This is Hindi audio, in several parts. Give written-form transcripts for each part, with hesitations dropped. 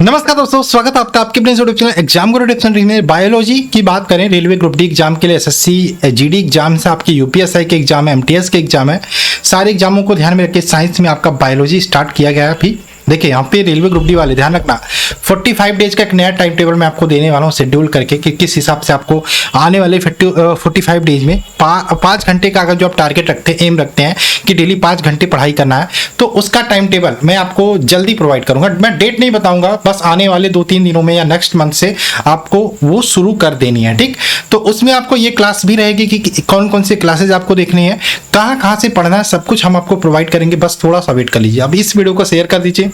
नमस्कार दोस्तों, स्वागत है आपका आपके अपने YouTube channel exam Guru tips and tricks में। बायोलॉजी की बात करें, रेलवे ग्रुप डी एग्जाम के लिए एसएससी जीडी एग्जाम से आपकी यूपीएसआई के एग्जाम है, एमटीएस के एग्जाम है, सारे एग्जामों को ध्यान में रखकर साइंस में आपका बायोलॉजी स्टार्ट किया गया है। अभी देखिए यहाँ पे रेलवे ग्रुप डी वाले ध्यान रखना, 45 डेज का एक नया टाइम टेबल मैं आपको देने वाला हूँ शेड्यूल करके कि किस हिसाब से आपको आने वाले 45 डेज में 5 घंटे का अगर जो आप टारगेट रखते हैं, एम रखते हैं कि डेली 5 घंटे पढ़ाई करना है, तो उसका टाइम टेबल मैं आपको जल्दी प्रोवाइड करूंगा। मैं डेट नहीं बताऊंगा, बस आने वाले 2-3 दिनों में या नेक्स्ट मंथ से आपको वो शुरू कर देनी है। ठीक, तो उसमें आपको ये क्लास भी रहेगी कि कौन कौन से क्लासेज आपको देखनी है, कहाँ से पढ़ना है, सब कुछ हम आपको प्रोवाइड करेंगे। बस थोड़ा सा वेट कर लीजिए। अब इस वीडियो को शेयर कर दीजिए,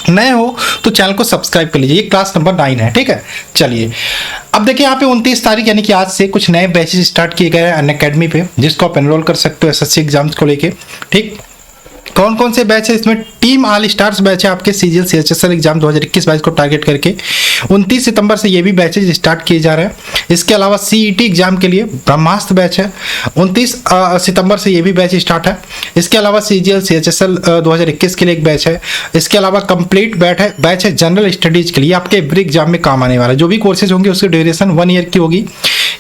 नए हो तो चैनल को सब्सक्राइब कर लीजिए। ये क्लास नंबर 9 है। ठीक है, चलिए अब देखिए यहाँ पे 29 तारीख यानी कि आज से कुछ नए बैचेस स्टार्ट किए गए हैं अनअकैडमी पे, जिसको आप एनरोल कर सकते हो एसएससी एग्जाम्स को लेके। ठीक, कौन कौन से बैच है इसमें? टीम ऑल स्टार्स बैच है आपके सीजीएल सीएचएसएल एग्जाम 2021-22 को टारगेट करके 29 सितंबर से ये भी बैचेज स्टार्ट किए जा रहे हैं। इसके अलावा सीईटी एग्जाम के लिए ब्रह्मास्त्र बैच है, 29 सितंबर से ये भी बैच स्टार्ट है। इसके अलावा सीजीएल सीएचएसएल 2021 के लिए एक बैच है। इसके अलावा कंप्लीट बैच है जनरल स्टडीज के लिए, आपके एवरी एग्जाम में काम आने वाला जो भी कोर्सेज होंगे उसकी ड्यूरेशन 1 ईयर की होगी।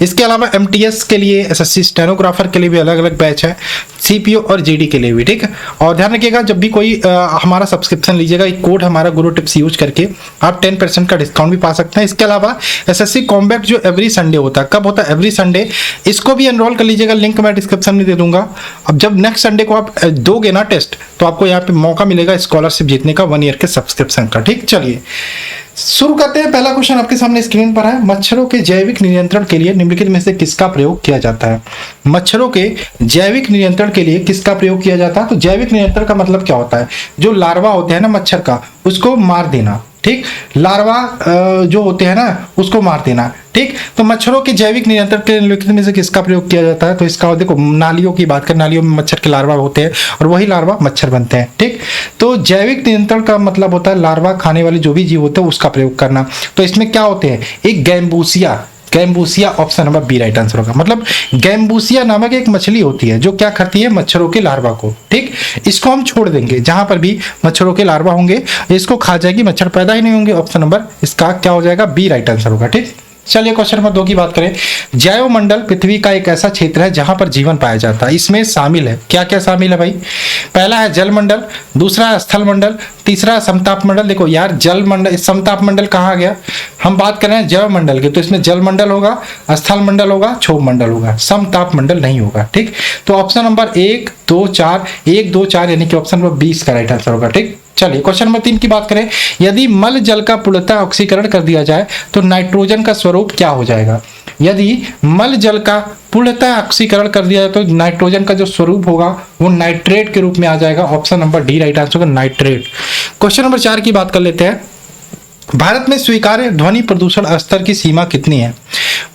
इसके अलावा एमटीएस के लिए, एसएससी स्टेनोग्राफर के लिए भी अलग अलग बैच है, सीपीओ और जीडी के लिए भी। ठीक है, और ध्यान रखिएगा जब भी कोई हमारा सब्सक्रिप्शन लीजिएगा, एक कोड हमारा गुरु टिप्स यूज करके आप 10% का डिस्काउंट भी पा सकते हैं। इसके अलावा एसएससी कॉम्बैट जो एवरी संडे होता है, कब होता है? एवरी संडे, इसको भी एनरोल कर लीजिएगा, लिंक मैं डिस्क्रिप्शन में दे दूंगा। अब जब नेक्स्ट संडे को आप दोगे ना टेस्ट, तो आपको यहाँ पे मौका मिलेगा स्कॉलरशिप जीतने का 1 ईयर के सब्सक्रिप्शन का। ठीक, चलिए शुरू करते हैं। पहला क्वेश्चन आपके सामने स्क्रीन पर है, मच्छरों के जैविक नियंत्रण के लिए निम्नलिखित में से किसका प्रयोग किया जाता है? मच्छरों के जैविक नियंत्रण के लिए किसका प्रयोग किया जाता है? तो जैविक नियंत्रण का मतलब क्या होता है? जो लार्वा होते हैं ना मच्छर का, उसको मार देना। ठीक, लार्वा जो होते हैं ना उसको मार देना। ठीक, तो मच्छरों के जैविक नियंत्रण के निम्नलिखित में से किसका प्रयोग किया जाता है? तो इसका देखो, नालियों की बात करें, नालियों में मच्छर के लार्वा होते हैं और वही लार्वा मच्छर बनते हैं। ठीक, तो जैविक नियंत्रण का मतलब होता है लार्वा खाने वाले जो भी जीव होते हैं उसका प्रयोग करना। तो इसमें क्या होते हैं? एक gambusia, option number B right answer होगा। मतलब गैम्बूसिया नामक एक मछली होती है जो क्या करती है? मच्छरों के लार्वा को। ठीक, इसको हम छोड़ देंगे, जहां पर भी मच्छरों के लार्वा होंगे इसको खा जाएगी, मच्छर पैदा ही नहीं होंगे। ऑप्शन नंबर इसका क्या हो जाएगा? बी राइट आंसर होगा। ठीक, चलिए क्वेश्चन नंबर 2 की बात करें। जैवमंडल पृथ्वी का एक ऐसा क्षेत्र है जहां पर जीवन पाया जाता है। इसमें शामिल है, क्या क्या शामिल है भाई? पहला है जलमंडल, दूसरा है स्थल मंडल, तीसरा समताप मंडल। देखो यार, जल मंडल, समताप मंडल कहाँ गया? हम बात कर रहे हैं जैवमंडल की, तो इसमें जल मंडल होगा, स्थल मंडल होगा, क्षोभ मंडल होगा, समताप मंडल नहीं होगा। ठीक, तो ऑप्शन नंबर 1, 2, 4 यानी कि ऑप्शन नंबर 20 का राइट आंसर होगा। ठीक, चलिए क्वेश्चन नंबर 3 की बात करें। यदि मल जल का पूर्णतः ऑक्सीकरण कर दिया जाए तो नाइट्रोजन का स्वरूप क्या हो जाएगा? यदि मल जल का पूर्णतः ऑक्सीकरण कर दिया जाए तो नाइट्रोजन का जो स्वरूप होगा वो नाइट्रेट के रूप में आ जाएगा। Option number D right answer होगा, नाइट्रेट। क्वेश्चन नंबर 4 की बात कर लेते हैं। भारत में स्वीकार्य ध्वनि प्रदूषण स्तर की सीमा कितनी है?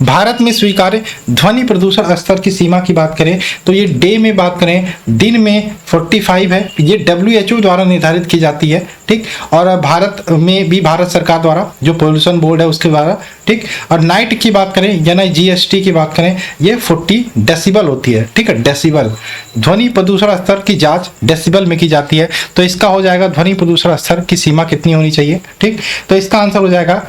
भारत में स्वीकार्य ध्वनि प्रदूषण स्तर की सीमा की बात करें तो ये डे में बात करें, दिन में 45 है। ये WHO द्वारा निर्धारित की जाती है। ठीक, और भारत में भी भारत सरकार द्वारा, जो पोल्यूशन बोर्ड है उसके द्वारा। ठीक, और नाइट की बात करें यानी GST की बात करें, ये 40 डेसिबल होती है। ठीक है, डेसिबल, ध्वनि प्रदूषण स्तर की जांच डेसिबल में की जाती है। तो इसका हो जाएगा ध्वनि प्रदूषण स्तर की सीमा कितनी होनी चाहिए? ठीक, तो इसका आंसर हो जाएगा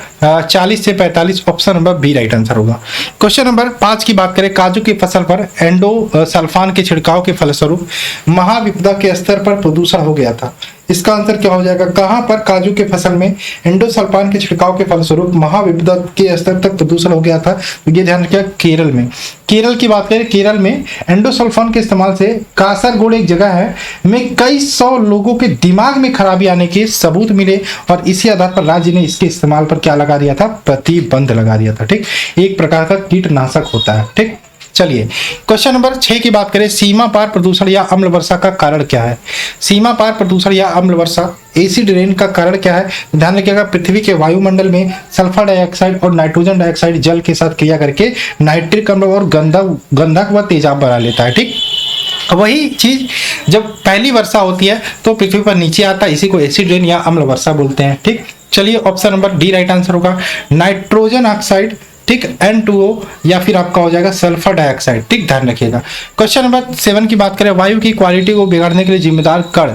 40 से 45, option number B right answer होगा। क्वेश्चन नंबर 5 की बात करें। काजू की फसल पर एंडोसल्फान के छिड़काव के फलस्वरूप महाविपदा के स्तर पर प्रदूषण हो गया था। इसका आंसर क्या हो जाएगा? कहां पर काजू के फसल में एंडोसल्फान के छिड़काव के फलस्वरूप महाविपदा के स्तर तक प्रदूषण हो गया था? तो ये ध्यान रखिएगा, केरल में। केरल की बात करें, केरल में एंडोसल्फान के इस्तेमाल से कासरगोड एक जगह है में कई 100 लोगों के दिमाग में खराबी आने के सबूत मिले और इसी आधार पर राज्य ने इसके इस्तेमाल पर क्या लगा दिया था? प्रतिबंध लगा दिया था। ठीक, एक प्रकार का कीटनाशक होता है। ठीक, चलिए क्वेश्चन नंबर 6 की बात करें। सीमा पार प्रदूषण या अम्ल वर्षा का कारण क्या है? सीमा पार प्रदूषण या अम्ल वर्षा, एसिड रेन का कारण क्या है? ध्यान रखिएगा, पृथ्वी के वायुमंडल में सल्फर डाइऑक्साइड और नाइट्रोजन डाइऑक्साइड जल के साथ क्रिया करके नाइट्रिक अम्ल और गंधक व तेजाब बना लेता है। ठीक, वही चीज जब पहली वर्षा होती है तो पृथ्वी पर नीचे आता है, इसी को एसिड रेन या अम्ल वर्षा बोलते हैं। ठीक, चलिए option number D right answer होगा। नाइट्रोजन ऑक्साइड ठीक, N2O या फिर आपका हो जाएगा सल्फर डाइऑक्साइड। ठीक, ध्यान रखिएगा। क्वेश्चन नंबर 7 की बात करें, वायु की क्वालिटी को बिगाड़ने के लिए जिम्मेदार कण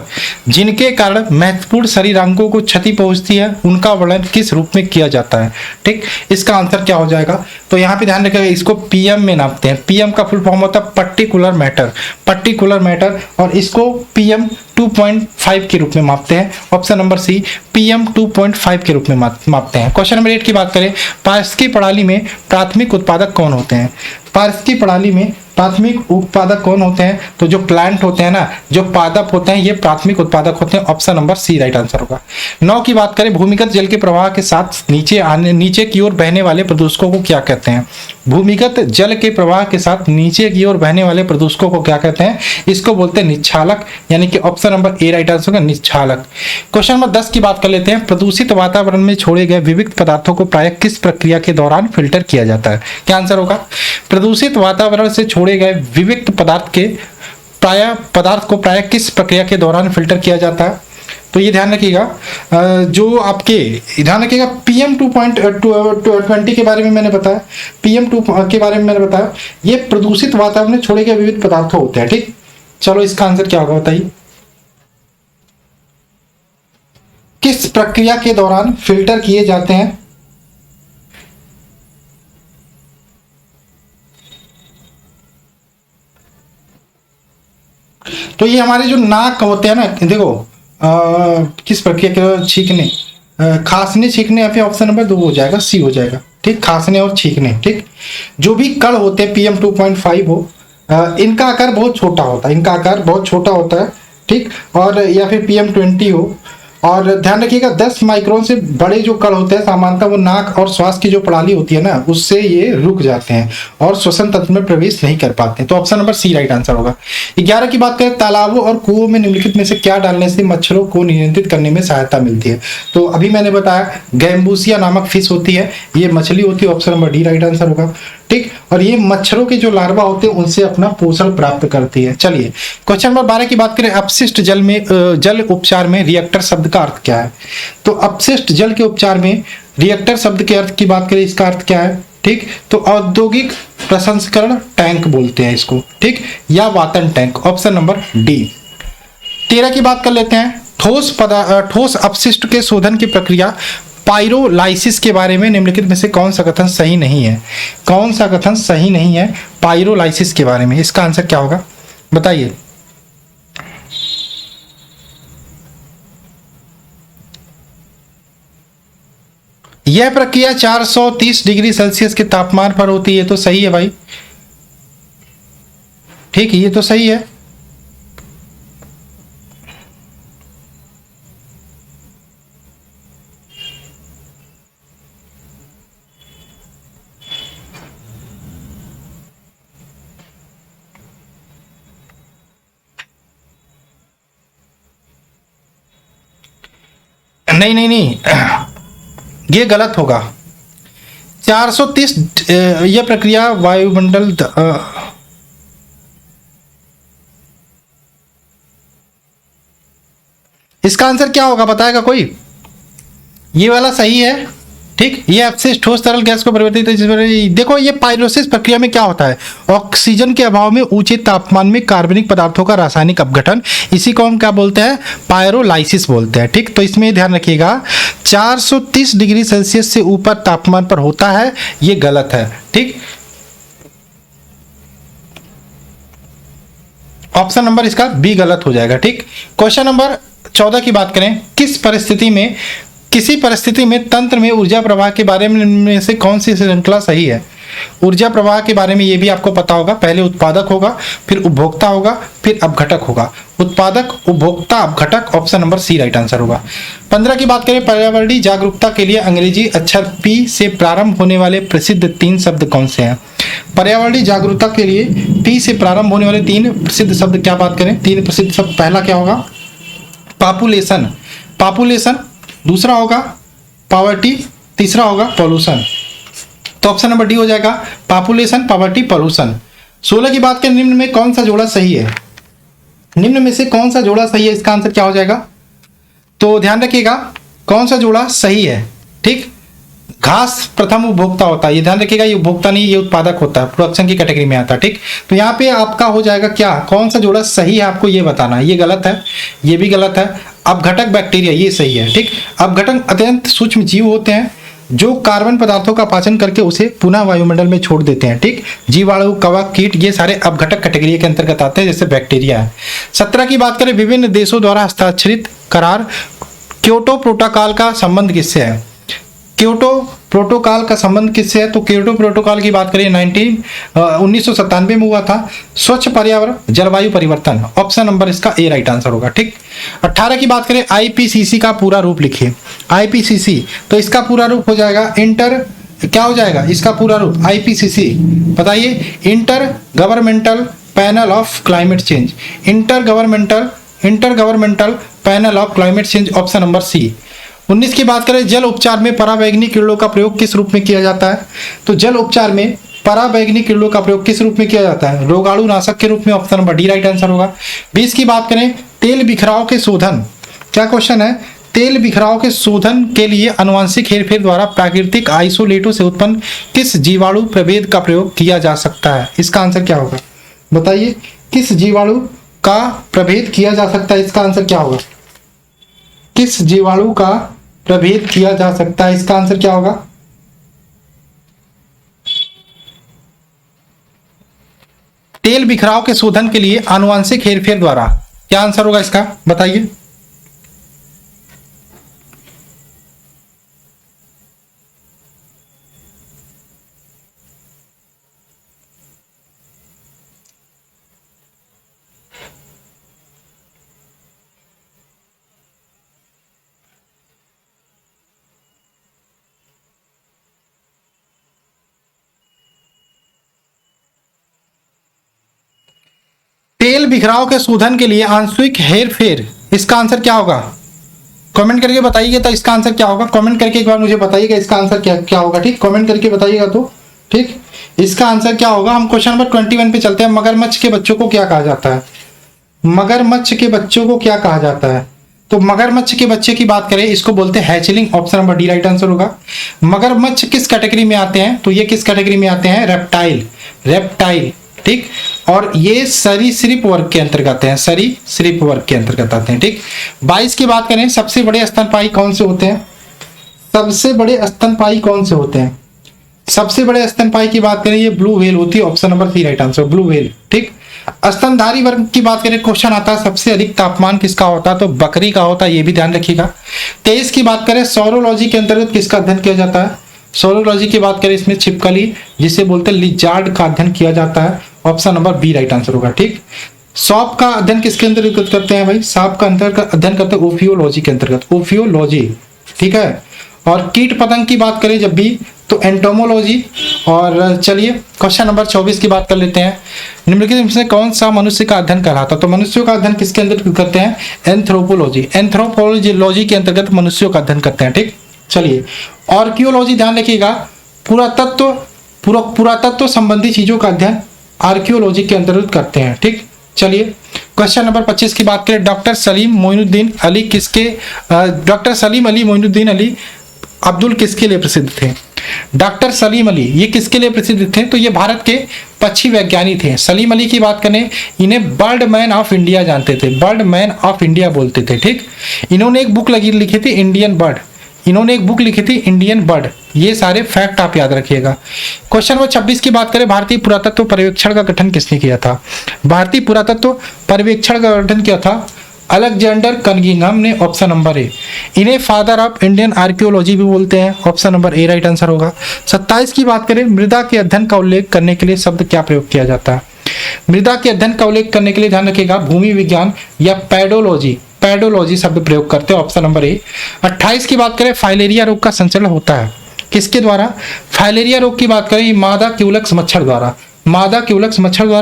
जिनके कारण महत्वपूर्ण शरीरांगों को क्षति पहुंचती है, उनका वर्णन किस रूप में किया जाता है। ठीक, इसका आंसर क्या हो जाएगा? तो यहाँ पे ध्यान रखिएगा, इसको पीएम में नापते हैं। पीएम का फुल फॉर्म होता है पर्टिकुलर मैटर, पर्टिकुलर मैटर, और इसको पीएम 2.5 के रूप में मापते हैं। ऑप्शन नंबर सी, पीएम 2.5 के रूप में मापते हैं। क्वेश्चन नंबर 8 की बात करें, पारिस्थितिकी प्रणाली में प्राथमिक उत्पादक कौन होते हैं? पारिस्थितिकी प्रणाली में प्राथमिक उत्पादक कौन होते हैं? तो जो प्लांट होते हैं ना, जो पादप होते हैं, ये प्राथमिक उत्पादक होते हैं। Option number C right answer होगा। 9 की बात करें, भूमिगत जल के प्रवाह के साथ नीचे की ओर बहने वाले प्रदूषकों को क्या कहते हैं? भूमिगत जल के प्रवाह के साथ नीचे की ओर बहने वाले प्रदूषकों को क्या कहते हैं? इसको बोलते हैं निच्छालक, यानी कि option number A right answer होगा, निच्छालक। क्वेश्चन नंबर 10 की बात कर लेते हैं, प्रदूषित वातावरण में छोड़े गए विविध पदार्थों को प्रायः किस प्रक्रिया के दौरान फिल्टर किया जाता है? क्या आंसर होगा? प्रदूषित वातावरण से छोड़े गए विविध पदार्थ को प्रायः किस प्रक्रिया के दौरान फिल्टर किया जाता है? तो ये ध्यान रखिएगा, जो आपके ध्यान रखिएगा, पीएम 2.20 के बारे में मैंने बताया, पीएम 2 के बारे में मैंने बताया, ये प्रदूषित वातावरण में छोड़े गए विविध पदार्थ होते हैं। ठीक, चलो इसका आंसर क्या होगा बताइए, किस प्रक्रिया के दौरान फिल्टर किए जाते हैं? तो ये हमारे जो नाक होते हैं ना, देखो किस प्रक्रिया के दौरान छींकने, खांसने, छींकने, या फिर ऑप्शन नंबर 2 हो जाएगा, सी हो जाएगा। ठीक, खांसने और छींकने। ठीक, जो भी कण होते हैं पीएम 2.5 हो, इनका आकार बहुत छोटा होता है, इनका आकार बहुत छोटा होता है। ठीक, और या फिर पीएम 20 हो, और ध्यान रखिएगा 10 माइक्रोन से बड़े जो कण होते हैं सामान्यतः वो नाक और श्वास की जो प्रणाली होती है ना, उससे ये रुक जाते हैं और श्वसन तंत्र में प्रवेश नहीं कर पाते। तो option number C right answer होगा। 11 की बात करें, तालाबों और कुओं में निम्नलिखित में से क्या डालने से मच्छरों को नियंत्रित करने में सहायता मिलती है? तो अभी मैंने बताया गैम्बूसिया नामक फिश होती है, ये मछली होती है। Option number D right answer होगा। ठीक, और ये मच्छरों के जो लार्वा होते हैं उनसे अपना पोषण प्राप्त करती है। चलिए क्वेश्चन नंबर 12 की बात करें, अपशिष्ट जल में जल उपचार में रिएक्टर शब्द का अर्थ क्या है? तो अपशिष्ट जल के उपचार में रिएक्टर शब्द के अर्थ की बात करें, इसका अर्थ क्या है? ठीक, तो औद्योगिक प्रसंस्करण टैंक बोलते हैं इसको। ठीक, या वातन टैंक। Option number D. 13 की बात कर लेते हैं, ठोस अपशिष्ट के शोधन की प्रक्रिया पाइरोलाइसिस के बारे में निम्नलिखित में से कौन सा कथन सही नहीं है? कौन सा कथन सही नहीं है पाइरोलाइसिस के बारे में? इसका आंसर क्या होगा बताइए। यह प्रक्रिया 430 डिग्री सेल्सियस के तापमान पर होती है, तो सही है भाई। ठीक, ये तो सही है। नहीं नहीं नहीं, ये गलत होगा। 430 यह प्रक्रिया वायुमंडल इसका आंसर क्या होगा बताएगा कोई? ये वाला सही है। ठीक, ये अपशिष्ट ठोस तरल गैस को परिवर्तित है। देखो ये पाइरोसिस प्रक्रिया में क्या होता है, ऑक्सीजन के अभाव में ऊंचे तापमान में कार्बनिक पदार्थों का रासायनिक अपघटन, इसी को हम क्या बोलते हैं? पायरोलाइसिस बोलते हैं। ठीक, तो इसमें ध्यान रखिएगा 430 डिग्री सेल्सियस से ऊपर तापमान पर होता है, ये गलत है। ठीक, ऑप्शन नंबर इसका बी गलत हो जाएगा। ठीक, क्वेश्चन नंबर 14 की बात करें, किसी परिस्थिति में तंत्र में ऊर्जा प्रवाह के बारे में से कौन सी श्रृंखला सही है? ऊर्जा प्रवाह के बारे में ये भी आपको पता होगा, पहले उत्पादक होगा, फिर उपभोक्ता होगा, फिर अपघटक होगा। उत्पादक, उपभोक्ता, अपघटक। Option number C right answer होगा। 15 की बात करें, पर्यावरणीय जागरूकता के लिए अंग्रेजी अक्षर पी से प्रारंभ होने वाले प्रसिद्ध 3 शब्द कौन से हैं? पर्यावरणीय जागरूकता के लिए पी से प्रारंभ होने वाले 3 प्रसिद्ध शब्द क्या बात करें? 3 प्रसिद्ध शब्द, पहला क्या होगा? Population, population. दूसरा होगा पॉवर्टी, तीसरा होगा पॉल्यूशन। तो ऑप्शन नंबर डी हो जाएगा, पॉपुलेशन, पॉवर्टी, पॉल्यूशन। 16 की बात करें, निम्न में कौन सा जोड़ा सही है? निम्न में से कौन सा जोड़ा सही है? इसका आंसर क्या हो जाएगा? तो ध्यान रखिएगा कौन सा जोड़ा सही है। ठीक, घास प्रथम उपभोक्ता होता है, ये ध्यान रखिएगा, ये उपभोक्ता नहीं, ये उत्पादक होता है, प्रोडक्शन की कैटेगरी में आता है। ठीक, तो यहाँ पे आपका हो जाएगा क्या, कौन सा जोड़ा सही है आपको ये बताना है। ये गलत है, ये भी गलत है। अपघटक बैक्टीरिया ये सही है। ठीक, अपघटक अत्यंत सूक्ष्म जीव होते हैं जो कार्बन पदार्थों का पाचन करके उसे पुनः वायुमंडल में छोड़ देते हैं। ठीक, जीवाणु, कवक, कीट ये सारे अपघटक कैटेगरी के अंतर्गत आते हैं, जैसे बैक्टीरिया है। 17 की बात करें, विभिन्न देशों द्वारा हस्ताक्षरित करार क्योटो प्रोटोकॉल का संबंध किससे है। क्योटो प्रोटोकॉल का संबंध किससे है, तो क्योटो प्रोटोकॉल की बात करें 1997 में हुआ था। स्वच्छ पर्यावरण, जलवायु परिवर्तन, ऑप्शन नंबर इसका ए राइट आंसर होगा। ठीक, 18 की बात करें, आईपीसीसी का पूरा रूप लिखिए। आईपीसीसी, तो इसका पूरा रूप हो जाएगा क्या हो जाएगा इसका पूरा रूप, आईपीसीसी बताइए, intergovernmental panel of climate change. Intergovernmental panel of climate change, option number C. 19 की बात करें, जल उपचार में पराबैंगनी किरणों का प्रयोग किस रूप में किया जाता है, तो जल उपचार में पराबैंगनी किरणों का प्रयोग किस रूप में किया जाता है, रोगाणु नाशक के रूप में, option number D right answer होगा। 20 की बात करें, तेल बिखराव के शोधन, क्या क्वेश्चन है, तेल बिखराव के शोधन के लिए आनुवंशिक हेरफेर द्वारा प्राकृतिक आइसोलेटों से उत्पन्न किस जीवाणु प्रभेद का प्रयोग किया जा सकता है, इसका आंसर क्या होगा बताइए, किस जीवाणु का प्रभेद किया जा सकता है, इसका आंसर क्या होगा, किस जीवाणु का प्रभेद किया जा सकता है, इसका आंसर क्या होगा। तेल बिखराव के शोधन के लिए आनुवंशिक हेरफेर द्वारा, क्या आंसर होगा इसका बताइए। तेल बिखराव के शोधन के लिए आंशिक हेरफेर, इसका आंसर क्या होगा, कमेंट करके बताइएगा। तो इसका आंसर क्या होगा, कमेंट करके एक बार मुझे बताइएगा इसका आंसर क्या होगा। ठीक, कमेंट करके बताइएगा। तो ठीक, इसका आंसर क्या होगा। हम क्वेश्चन नंबर 21 पे चलते हैं। मगरमच्छ के बच्चों को क्या कहा जाता है, मगरमच्छ के बच्चों को क्या कहा जाता है, तो मगरमच्छ के बच्चे की बात करें, इसको बोलते हैं hatchling, option number D right answer होगा। मगरमच्छ किस कैटेगरी में आते हैं, तो ये किस कैटेगरी में आते हैं, रेप्टाइल। ठीक, और ये सरीसृप वर्ग के अंतर्गत हैं, सरीसृप वर्ग के अंतर्गत आते हैं। ठीक, 22 की बात करें, सबसे बड़े स्तनपायी कौन से होते हैं, सबसे बड़े स्तनपायी कौन से होते हैं, सबसे बड़े स्तनपायी की बात करें, ये ब्लू व्हेल होती है, option number C right answer, blue whale. ठीक, स्तनधारी वर्ग की बात करें, क्वेश्चन आता है सबसे अधिक तापमान किसका होता है, तो बकरी का होता है, ये भी ध्यान रखिएगा। 23 की बात करें, सौरोलॉजी के अंतर्गत किसका अध्ययन किया जाता है, सौरोलॉजी की बात करें, इसमें छिपकली जिसे बोलते हैं लिजार्ड का अध्ययन किया जाता है, option number B right answer होगा। ठीक, सांप का अध्ययन किसके अंतर्गत करते हैं भाई, सांप का अध्ययन करते हैं ओफियोलॉजी के अंतर्गत, ओफियोलॉजी। ठीक है, और कीट पतंग की बात करें जब भी, तो एंटोमोलॉजी। और चलिए क्वेश्चन नंबर 24 की बात कर लेते हैं। निम्नलिखित में कौन सा मनुष्य का अध्ययन कहलाता है, तो मनुष्यों का अध्ययन किसके अंतर्गत करते हैं, एंथ्रोपोलॉजी के अंतर्गत मनुष्यों का अध्ययन करते हैं। ठीक, चलिए आर्कियोलॉजी, ध्यान रखिएगा, पुरातत्व संबंधी चीजों का अध्ययन आर्कियोलॉजी के अंतर्गत करते हैं। ठीक, चलिए क्वेश्चन नंबर 25 की बात करें, डॉक्टर सलीम अली मोइनुद्दीन अली अब्दुल किसके लिए प्रसिद्ध थे, डॉक्टर सलीम अली ये किसके लिए प्रसिद्ध थे, तो ये भारत के पक्षी वैज्ञानी थे। सलीम अली की बात करें, इन्हें बर्ड मैन ऑफ इंडिया जानते थे, बर्ड मैन ऑफ इंडिया बोलते थे। ठीक, इन्होंने एक बुक लिखी थी इंडियन बर्ड, ये सारे फैक्ट आप याद रखिएगा। क्वेश्चन नंबर 26 की बात करें, भारतीय पुरातत्व पर्यवेक्षण का गठन किसने किया था, भारतीय पुरातत्व पर्यवेक्षण का गठन किया था अलेक्जेंडर कनिंघम ने, ऑप्शन नंबर ए। इन्हें फादर ऑफ इंडियन आर्कियोलॉजी भी बोलते हैं, option number A right answer होगा। 27 की बात करें, मृदा के अध्ययन का उल्लेख करने के लिए शब्द क्या प्रयोग किया जाता है, मृदा के अध्ययन का उल्लेख करने के लिए ध्यान रखिएगा भूमि विज्ञान या पैडोलॉजी शब्द प्रयोग करते हैं, ऑप्शन नंबर ए। 28 की बात करें, फाइलेरिया रोग का संचरण होता है किसके द्वारा, फाइलेरिया रोग की बात करें मादा क्यूलेक्स मच्छर द्वारा,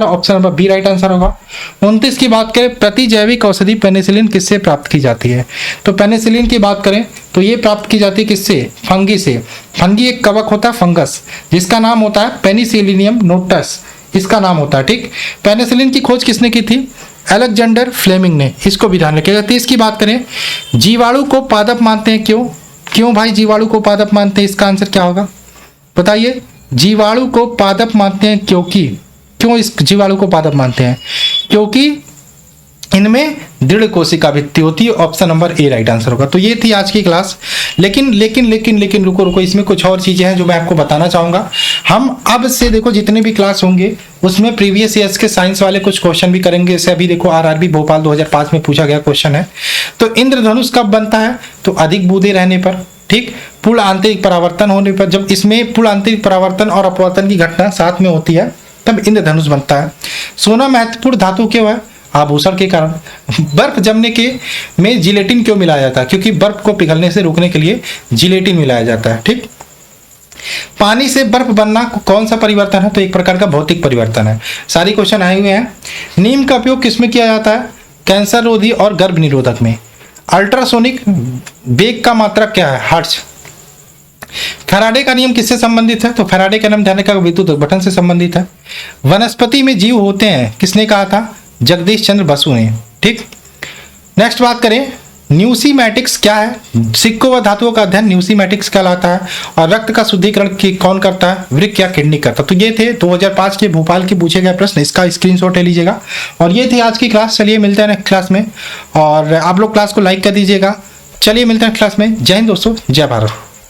option number B right answer होगा। 29 की बात करें, प्रतिजैविक औषधि पेनिसिलिन किससे प्राप्त की जाती है, तो पेनिसिलिन की बात करें तो ये प्राप्त की जाती है किससे, फंगी से। फंगी एक कवक होता है, फंगस, जिसका नाम होता है पेनिसिलियम नोटस, इसका नाम होता है। ठीक, पेनिसिलिन की खोज किसने की थी, अलेक्जेंडर फ्लेमिंग ने, इसको भी ध्यान रखिएगा। 30 की बात करें, जीवाणु को पादप मानते हैं क्यों, क्यों भाई जीवाणु को पादप मानते हैं, इसका आंसर क्या होगा बताइए। जीवाणु को पादप मानते हैं क्योंकि, क्यों इस जीवाणु को पादप मानते हैं, क्योंकि इनमें दृढ़ कोशिका भित्ति होती है। Option number A right answer होगा। तो ये थी आज की क्लास। लेकिन रुको, इसमें कुछ और चीजें हैं जो मैं आपको बताना चाहूंगा। हम अब से देखो जितने भी क्लास होंगे उसमें प्रीवियस ईयर्स के साइंस वाले कुछ क्वेश्चन भी करेंगे। जैसे अभी देखो आरआरबी भोपाल 2005 में पूछा गया क्वेश्चन है, तो इंद्रधनुष कब बनता है, तो अधिक बूंदे रहने पर, ठीक, पूर्ण आंतरिक परावर्तन होने पर। जब इसमें पूर्ण आंतरिक परावर्तन और अपवर्तन की घटना साथ में होती है तब इंद्रधनुष बनता है। सोना महत्वपूर्ण धातु क्यों है, आभूषण के कारण। बर्फ जमने के में जिलेटिन क्यों मिलाया जाता है, क्योंकि बर्फ को पिघलने से रोकने के लिए जिलेटिन मिलाया जाता है, ठीक। पानी से बर्फ बनना कौन सा परिवर्तन है, तो एक प्रकार का भौतिक परिवर्तन है। सारी क्वेश्चन आए हुए हैं। नीम का उपयोग किसमें किया जाता है, कैंसर रोधी और गर्भ निरोधक में। अल्ट्रासोनिक वेग का मात्रक क्या है, हर्ट्ज। फैराडे का नियम किससे संबंधित है, तो फैराडे का नियम ध्यान रखा विद्युत अपघटन से संबंधित है। वनस्पति में जीव होते हैं किसने कहा था, जगदीश चंद्र बसु ने, ठीक। नेक्स्ट बात करें, न्यूसीमैटिक्स क्या है, सिक्कों व धातुओं का अध्ययन न्यूसीमैटिक्स कहलाता है। और रक्त का शुद्धिकरण कौन करता है, वृक्क या किडनी करता है। तो ये थे 2005 के भोपाल के पूछे गए प्रश्न, इसका स्क्रीनशॉट ले लीजिएगा। और ये थी आज की क्लास। चलिए मिलते हैं नेक्स्ट क्लास में, और आप लोग क्लास को लाइक कर दीजिएगा। चलिए मिलते हैं क्लास में। जय हिंद दोस्तों, जय भारत।